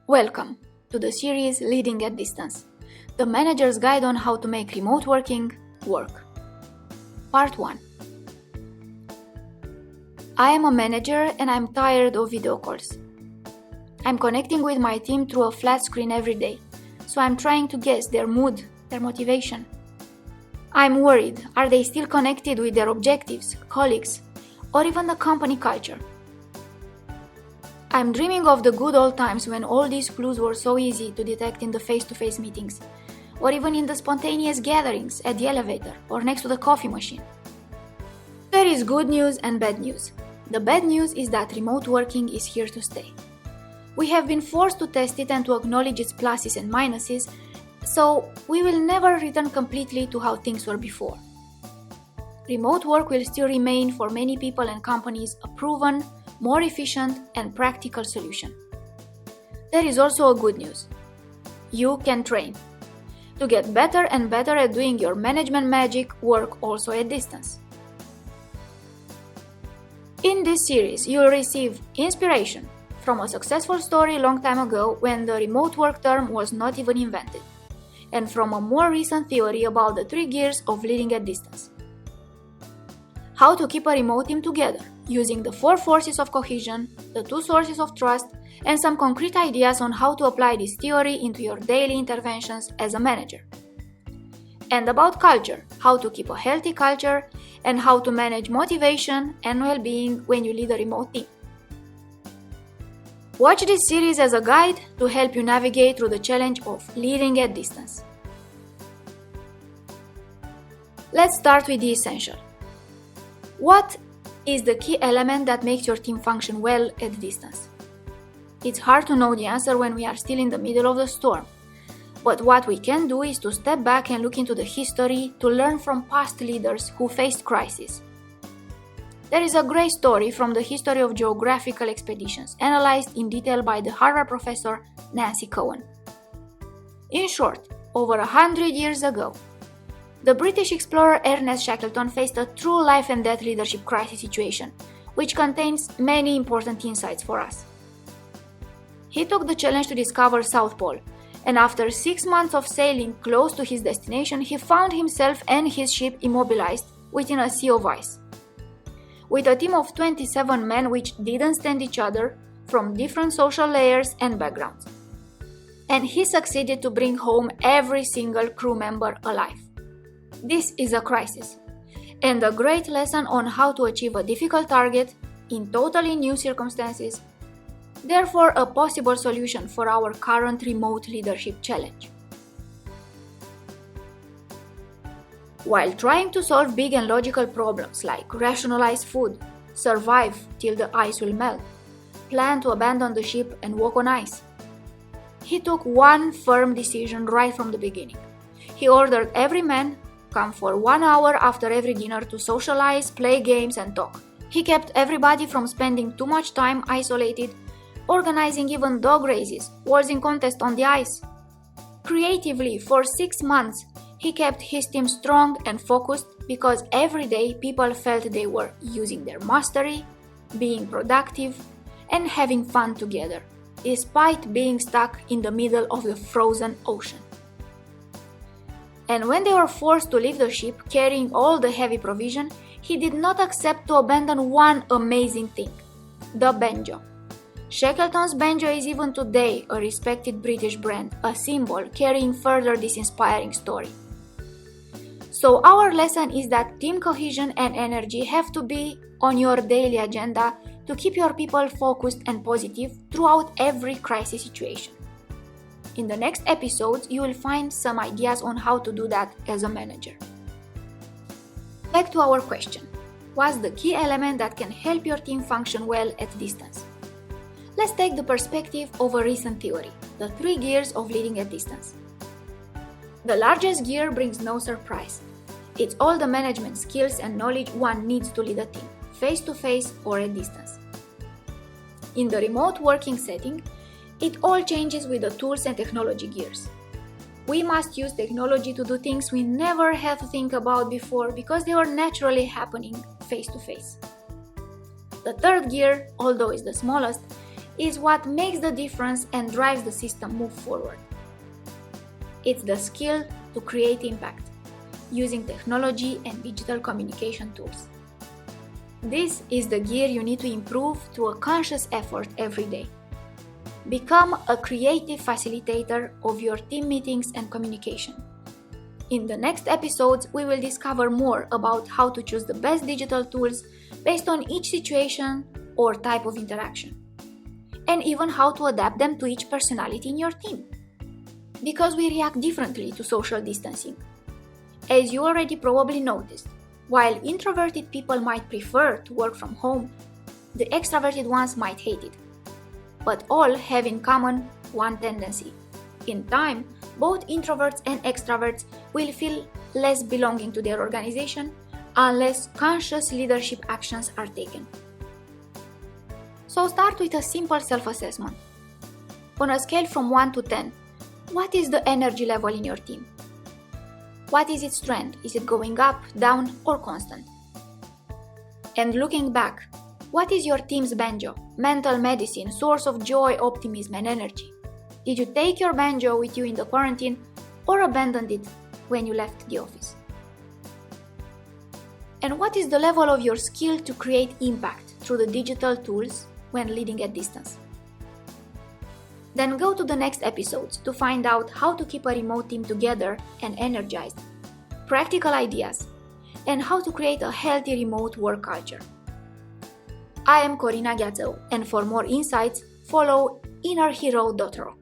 Welcome to the series Leading at Distance, the manager's guide on how to make remote working work. Part 1. I am a manager and I'm tired of video calls. I'm connecting with my team through a flat screen every day, so I'm trying to guess their mood, their motivation. I'm worried, are they still connected with their objectives, colleagues, or even the company culture? I'm dreaming of the good old times when all these clues were so easy to detect in the face-to-face meetings, or even in the spontaneous gatherings at the elevator or next to the coffee machine. There is good news and bad news. The bad news is that remote working is here to stay. We have been forced to test it and to acknowledge its pluses and minuses, so we will never return completely to how things were before. Remote work will still remain for many people and companies a proven, more efficient and practical solution. There is also a good news. You can train to get better and better at doing your management magic work also at distance. In this series, you will receive inspiration from a successful story long time ago when the remote work term was not even invented, and from a more recent theory about the 3 gears of leading at distance. How to keep a remote team together using the 4 forces of cohesion, the 2 sources of trust, and some concrete ideas on how to apply this theory into your daily interventions as a manager. And about culture, how to keep a healthy culture, and how to manage motivation and well-being when you lead a remote team. Watch this series as a guide to help you navigate through the challenge of leading at distance. Let's start with the essential. What is the key element that makes your team function well at distance? It's hard to know the answer when we are still in the middle of the storm. But what we can do is to step back and look into the history to learn from past leaders who faced crisis. There is a great story from the history of geographical expeditions, analyzed in detail by the Harvard professor Nancy Cohen. In short, over 100 years ago, the British explorer Ernest Shackleton faced a true life and death leadership crisis situation, which contains many important insights for us. He took the challenge to discover South Pole, and after 6 months of sailing close to his destination, he found himself and his ship immobilized within a sea of ice. With a team of 27 men which didn't stand each other from different social layers and backgrounds. And he succeeded to bring home every single crew member alive. This is a crisis, and a great lesson on how to achieve a difficult target in totally new circumstances, therefore a possible solution for our current remote leadership challenge. While trying to solve big and logical problems like rationalize food, survive till the ice will melt, plan to abandon the ship and walk on ice, he took one firm decision right from the beginning. He ordered every man come for 1 hour after every dinner to socialize, play games and talk. He kept everybody from spending too much time isolated, organizing even dog races, waltzing contests on the ice. Creatively, for 6 months, he kept his team strong and focused because every day people felt they were using their mastery, being productive, and having fun together, despite being stuck in the middle of the frozen ocean. And when they were forced to leave the ship carrying all the heavy provision, he did not accept to abandon one amazing thing: the banjo. Shackleton's banjo is even today a respected British brand, a symbol carrying further this inspiring story. So our lesson is that team cohesion and energy have to be on your daily agenda to keep your people focused and positive throughout every crisis situation. In the next episodes, you will find some ideas on how to do that as a manager. Back to our question. What's the key element that can help your team function well at distance? Let's take the perspective of a recent theory, the 3 gears of leading at distance. The largest gear brings no surprise. It's all the management skills and knowledge one needs to lead a team, face-to-face or at distance. In the remote working setting, it all changes with the tools and technology gears. We must use technology to do things we never had to think about before because they were naturally happening face to face. The 3rd gear, although it's the smallest, is what makes the difference and drives the system move forward. It's the skill to create impact, using technology and digital communication tools. This is the gear you need to improve through a conscious effort every day. Become a creative facilitator of your team meetings and communication. In the next episodes, we will discover more about how to choose the best digital tools based on each situation or type of interaction, and even how to adapt them to each personality in your team. Because we react differently to social distancing. As you already probably noticed, while introverted people might prefer to work from home, the extroverted ones might hate it. But all have in common one tendency. In time, both introverts and extroverts will feel less belonging to their organization unless conscious leadership actions are taken. So start with a simple self-assessment. On a scale from 1 to 10, what is the energy level in your team? What is its trend? Is it going up, down, or constant? And looking back, what is your team's banjo, mental medicine, source of joy, optimism, and energy? Did you take your banjo with you in the quarantine or abandoned it when you left the office? And what is the level of your skill to create impact through the digital tools when leading at distance? Then go to the next episodes to find out how to keep a remote team together and energized, practical ideas, and how to create a healthy remote work culture. I am Corina Gheațău, and for more insights, follow innerhero.ro.